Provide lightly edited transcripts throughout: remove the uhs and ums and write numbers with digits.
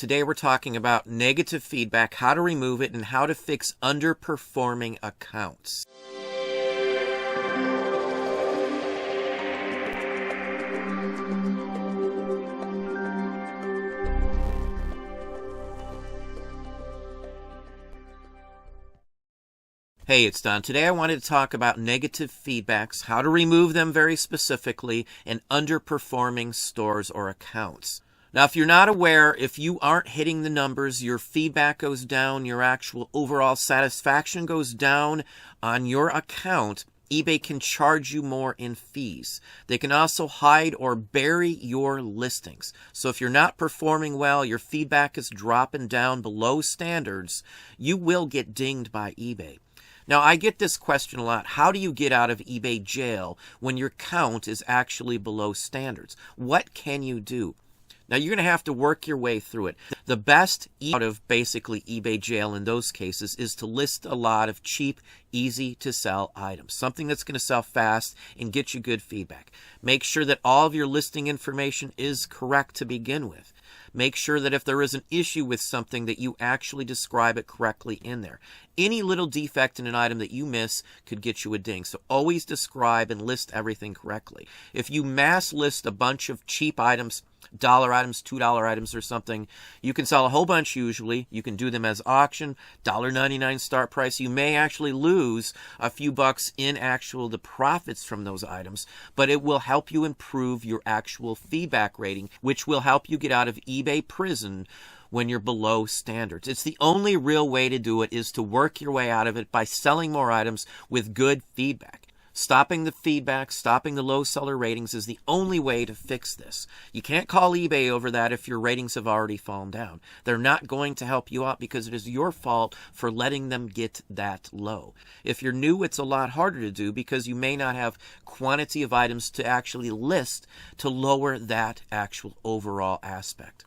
Today we're talking about negative feedback, how to remove it, and how to fix underperforming accounts. Hey, it's Don. Today I wanted to talk about negative feedbacks, how to remove them very specifically, and underperforming stores or accounts. Now, if you're not aware, if you aren't hitting the numbers, your feedback goes down, your actual overall satisfaction goes down on your account, eBay can charge you more in fees. They can also hide or bury your listings. So if you're not performing well, your feedback is dropping down below standards, you will get dinged by eBay. Now, I get this question a lot. How do you get out of eBay jail when your count is actually below standards? What can you do? Now, you're going to have to work your way through it. The best out of basically eBay jail in those cases is to list a lot of cheap, easy-to-sell items, something that's going to sell fast and get you good feedback. Make sure that all of your listing information is correct to begin with. Make sure that if there is an issue with something that you actually describe it correctly in there. Any little defect in an item that you miss could get you a ding. So always describe and list everything correctly. If you mass list a bunch of cheap items, $1 items, $2 items or something, you can sell a whole bunch usually. You can do them as auction, $1.99 start price. You may actually lose a few bucks in the profits from those items, but it will help you improve your actual feedback rating, which will help you get out of eBay prison when you're below standards. It's the only real way to do it is to work your way out of it by selling more items with good feedback. Stopping the feedback, stopping the low seller ratings is the only way to fix this. You can't call eBay over that if your ratings have already fallen down. They're not going to help you out because it is your fault for letting them get that low. If you're new, it's a lot harder to do because you may not have quantity of items to actually list to lower that actual overall aspect.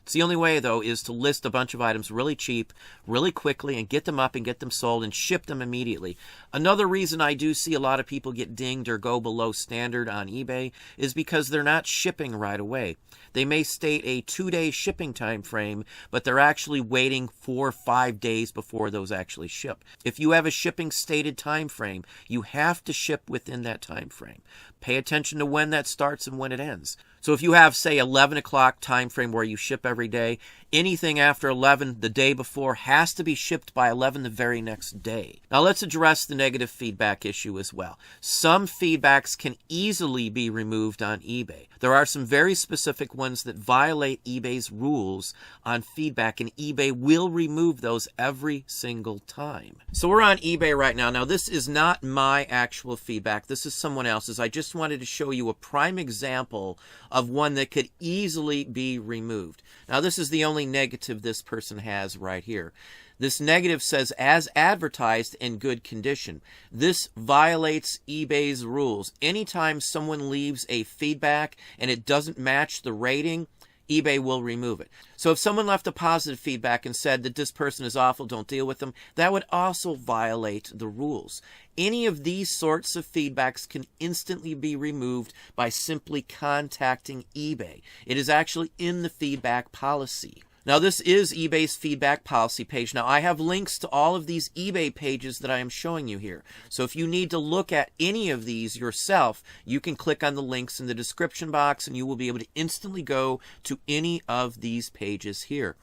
It's the only way, though, is to list a bunch of items really cheap, really quickly, and get them up and get them sold and ship them immediately. Another reason I do see a lot of people get dinged or go below standard on eBay is because they're not shipping right away. They may state a 2-day shipping time frame, but they're actually waiting 4 or 5 days before those actually ship. If you have a shipping stated time frame, you have to ship within that time frame. Pay attention to when that starts and when it ends. So if you have, say, 11 o'clock time frame where you ship every day, anything after 11 the day before has to be shipped by 11 the very next day. Now let's address the negative feedback issue as well. Some feedbacks can easily be removed on eBay. There are some very specific ones that violate eBay's rules on feedback, and eBay will remove those every single time. So we're on eBay right now. Now this is not my actual feedback. This is someone else's. I just wanted to show you a prime example of one that could easily be removed. Now this is the only negative this person has right here. This negative says, as advertised, in good condition. This violates eBay's rules. Anytime someone leaves a feedback and it doesn't match the rating, eBay will remove it. So if someone left a positive feedback and said that this person is awful, don't deal with them, that would also violate the rules. Any of these sorts of feedbacks can instantly be removed by simply contacting eBay. It is actually in the feedback policy. Now this is eBay's feedback policy page. Now I have links to all of these eBay pages that I am showing you here. So if you need to look at any of these yourself, you can click on the links in the description box and you will be able to instantly go to any of these pages here.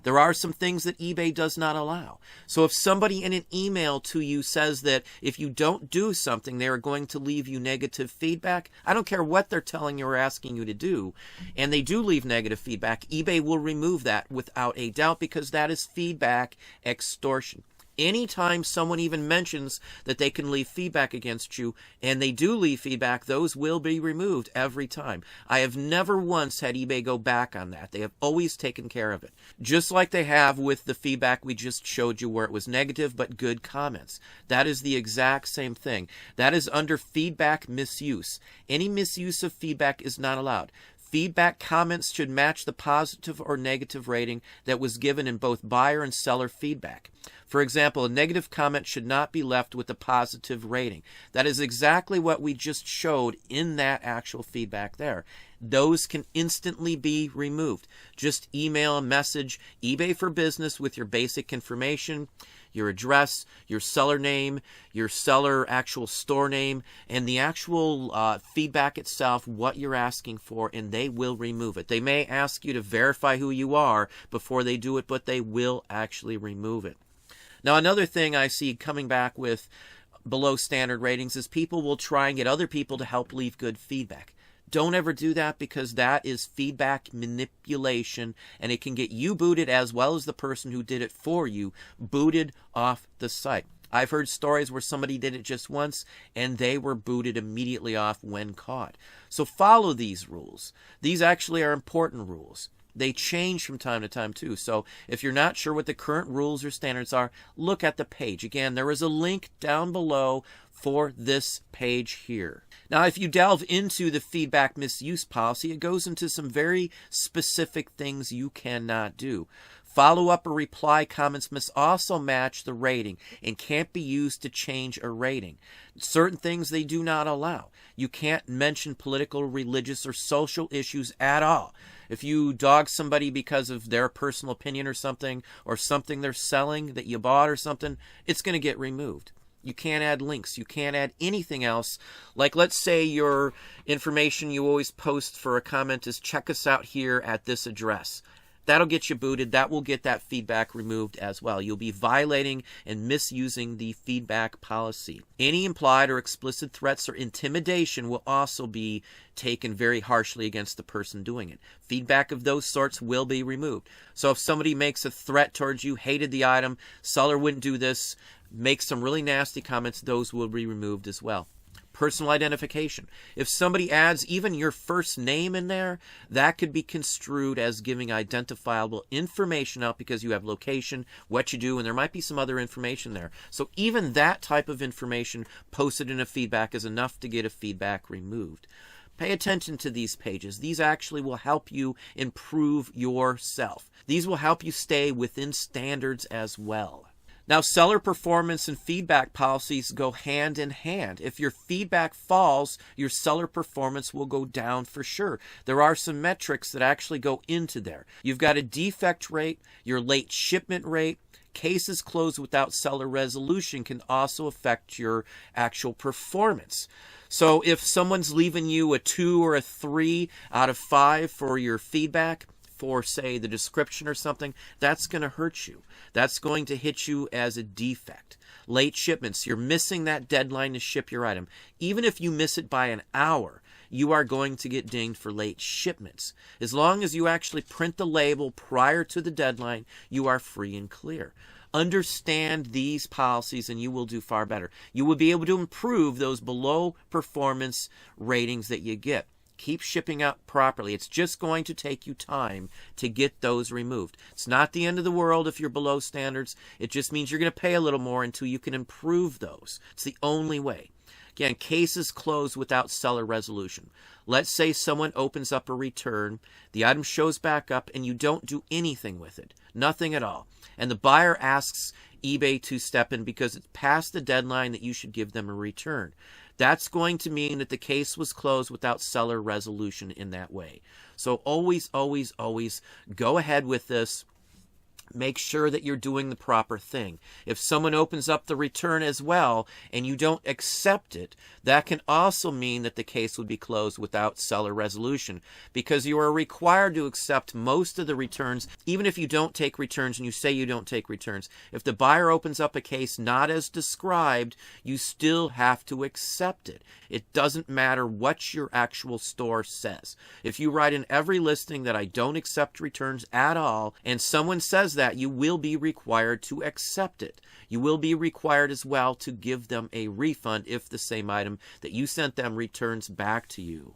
There are some things that eBay does not allow. So if somebody in an email to you says that if you don't do something, they are going to leave you negative feedback, I don't care what they're telling you or asking you to do, and they do leave negative feedback, eBay will remove that without a doubt because that is feedback extortion. Anytime someone even mentions that they can leave feedback against you, and they do leave feedback, those will be removed every time. I have never once had eBay go back on that. They have always taken care of it. Just like they have with the feedback we just showed you where it was negative but good comments. That is the exact same thing. That is under feedback misuse. Any misuse of feedback is not allowed. Feedback comments should match the positive or negative rating that was given in both buyer and seller feedback. For example, a negative comment should not be left with a positive rating. That is exactly what we just showed in that actual feedback there. Those can instantly be removed. Just email a message, eBay for Business, with your basic information, your address, your seller name, your seller actual store name, and the actual feedback itself, what you're asking for, and they will remove it. They may ask you to verify who you are before they do it, but they will actually remove it. Now, another thing I see coming back with below standard ratings is people will try and get other people to help leave good feedback. Don't ever do that, because that is feedback manipulation, and it can get you booted as well as the person who did it for you booted off the site. I've heard stories where somebody did it just once and they were booted immediately off when caught. So follow these rules. These actually are important rules. They change from time to time too. So if you're not sure what the current rules or standards are, look at the page. Again, there is a link down below for this page here. Now, if you delve into the feedback misuse policy, it goes into some very specific things you cannot do. Follow-up or reply comments must also match the rating and can't be used to change a rating. Certain things they do not allow. You can't mention political, religious, or social issues at all. If you dog somebody because of their personal opinion or something they're selling that you bought or something, it's going to get removed. You can't add links. You can't add anything else. Like, let's say your information you always post for a comment is check us out here at this address. That'll get you booted. That will get that feedback removed as well. You'll be violating and misusing the feedback policy. Any implied or explicit threats or intimidation will also be taken very harshly against the person doing it. Feedback of those sorts will be removed. So if somebody makes a threat towards you, hated the item, seller wouldn't do this, makes some really nasty comments, those will be removed as well. Personal identification. If somebody adds even your first name in there, that could be construed as giving identifiable information out because you have location, what you do, and there might be some other information there. So even that type of information posted in a feedback is enough to get a feedback removed. Pay attention to these pages. These actually will help you improve yourself. These will help you stay within standards as well. Now, seller performance and feedback policies go hand in hand. If your feedback falls, your seller performance will go down for sure. There are some metrics that actually go into there. You've got a defect rate, your late shipment rate, cases closed without seller resolution can also affect your actual performance. So if someone's leaving you a 2 or a 3 out of 5 for your feedback, for, say, the description or something, that's going to hurt you. That's going to hit you as a defect. Late shipments, you're missing that deadline to ship your item. Even if you miss it by an hour, you are going to get dinged for late shipments. As long as you actually print the label prior to the deadline, you are free and clear. Understand these policies and you will do far better. You will be able to improve those below performance ratings that you get. Keep shipping out properly. It's just going to take you time to get those removed. It's not the end of the world if you're below standards. It just means you're going to pay a little more until you can improve those. It's the only way. Again, cases closed without seller resolution. Let's say someone opens up a return, the item shows back up, and you don't do anything with it. Nothing at all. And the buyer asks eBay to step in because it's past the deadline that you should give them a return. That's going to mean that the case was closed without seller resolution in that way. So always, always, always go ahead with this. Make sure that you're doing the proper thing. If someone opens up the return as well and you don't accept it, that can also mean that the case would be closed without seller resolution, because you are required to accept most of the returns, even if you don't take returns and you say you don't take returns. If the buyer opens up a case not as described, you still have to accept it. It doesn't matter what your actual store says. If you write in every listing that I don't accept returns at all, and someone says that, you will be required to accept it. You will be required as well to give them a refund if the same item that you sent them returns back to you.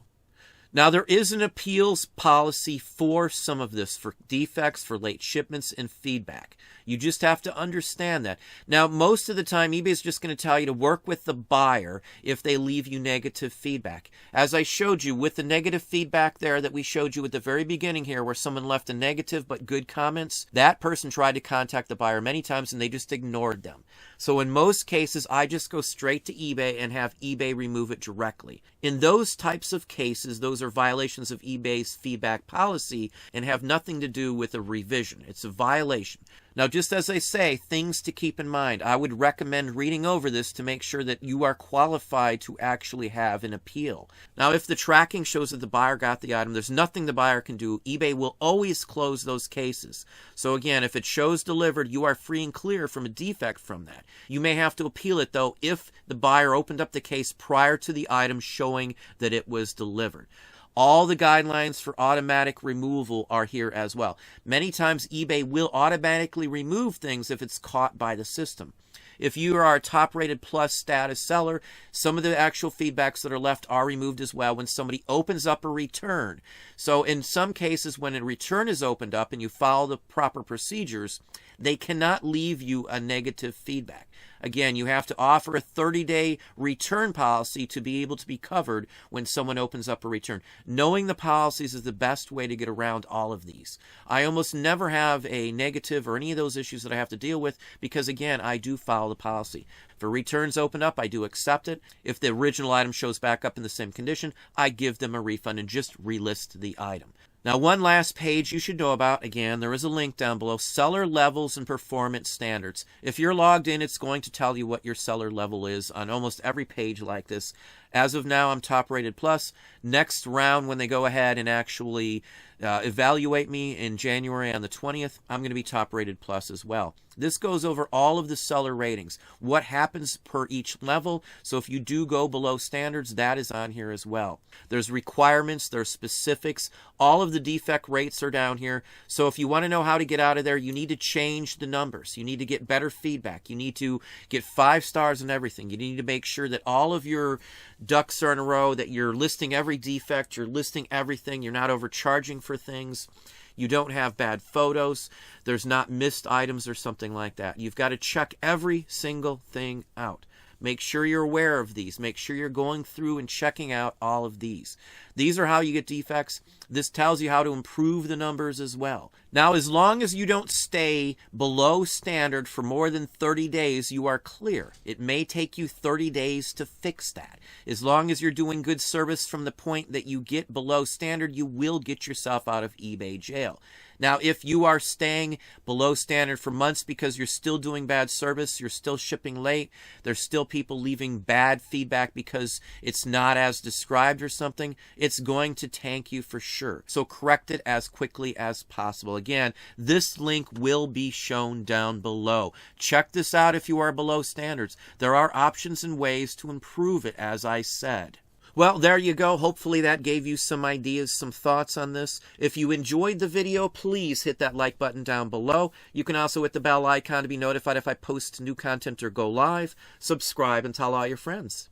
Now, there is an appeals policy for some of this, for defects, for late shipments, and feedback. You just have to understand that. Now, most of the time, eBay is just going to tell you to work with the buyer if they leave you negative feedback. As I showed you with the negative feedback there that we showed you at the very beginning here, where someone left a negative but good comments, that person tried to contact the buyer many times and they just ignored them. So in most cases, I just go straight to eBay and have eBay remove it directly. In those types of cases, those are violations of eBay's feedback policy and have nothing to do with a revision. It's a violation. Now, just as I say, things to keep in mind. I would recommend reading over this to make sure that you are qualified to actually have an appeal. Now, if the tracking shows that the buyer got the item, there's nothing the buyer can do. eBay will always close those cases. So again, if it shows delivered, you are free and clear from a defect from that. You may have to appeal it, though, if the buyer opened up the case prior to the item showing that it was delivered. All the guidelines for automatic removal are here as well. Many times eBay will automatically remove things if it's caught by the system. If you are a top-rated plus status seller, some of the actual feedbacks that are left are removed as well when somebody opens up a return. So in some cases, when a return is opened up and you follow the proper procedures, they cannot leave you a negative feedback. Again, you have to offer a 30-day return policy to be able to be covered when someone opens up a return. Knowing the policies is the best way to get around all of these. I almost never have a negative or any of those issues that I have to deal with because, again, I do follow the policy. If a return's open up, I do accept it. If the original item shows back up in the same condition, I give them a refund and just relist the item. Now, one last page you should know about, again, there is a link down below, seller levels and performance standards. If you're logged in, it's going to tell you what your seller level is on almost every page like this. As of now, I'm top rated plus. Next round, when they go ahead and actually evaluate me in January on the 20th, I'm going to be top rated plus as well. This goes over all of the seller ratings, what happens per each level. So if you do go below standards, that is on here as well. There's requirements, there's specifics. All of the defect rates are down here. So if you want to know how to get out of there, you need to change the numbers. You need to get better feedback. You need to get 5 stars and everything. You need to make sure that all of your ducks are in a row, that you're listing every defect, you're listing everything, you're not overcharging for things, you don't have bad photos, there's not missed items or something like that. You've got to check every single thing out. Make sure you're aware of these. Make sure you're going through and checking out all of these. These are how you get defects. This tells you how to improve the numbers as well. Now, as long as you don't stay below standard for more than 30 days, you are clear. It may take you 30 days to fix that. As long as you're doing good service from the point that you get below standard, you will get yourself out of eBay jail. Now, if you are staying below standard for months because you're still doing bad service, you're still shipping late, there's still people leaving bad feedback because it's not as described or something, it's going to tank you for sure. So correct it as quickly as possible. Again, this link will be shown down below. Check this out if you are below standards. There are options and ways to improve it, as I said. Well, there you go. Hopefully that gave you some ideas, some thoughts on this. If you enjoyed the video, please hit that like button down below. You can also hit the bell icon to be notified if I post new content or go live. Subscribe and tell all your friends.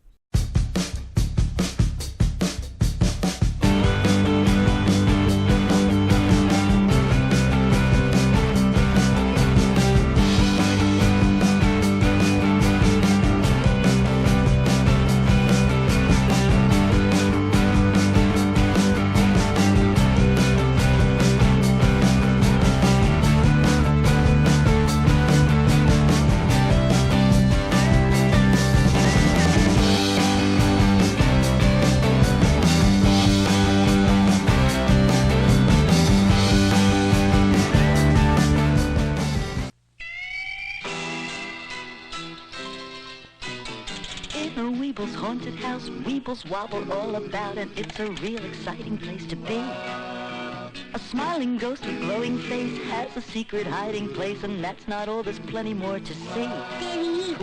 Weeble's haunted house, Weebles wobble all about, and it's a real exciting place to be. A smiling ghost with glowing face has a secret hiding place, and that's not all, there's plenty more to see.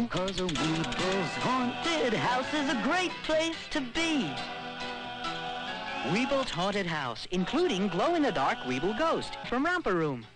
Cause a Weeble's haunted house is a great place to be. Weeble's haunted house, including glow-in-the-dark Weeble ghost from Romper Room.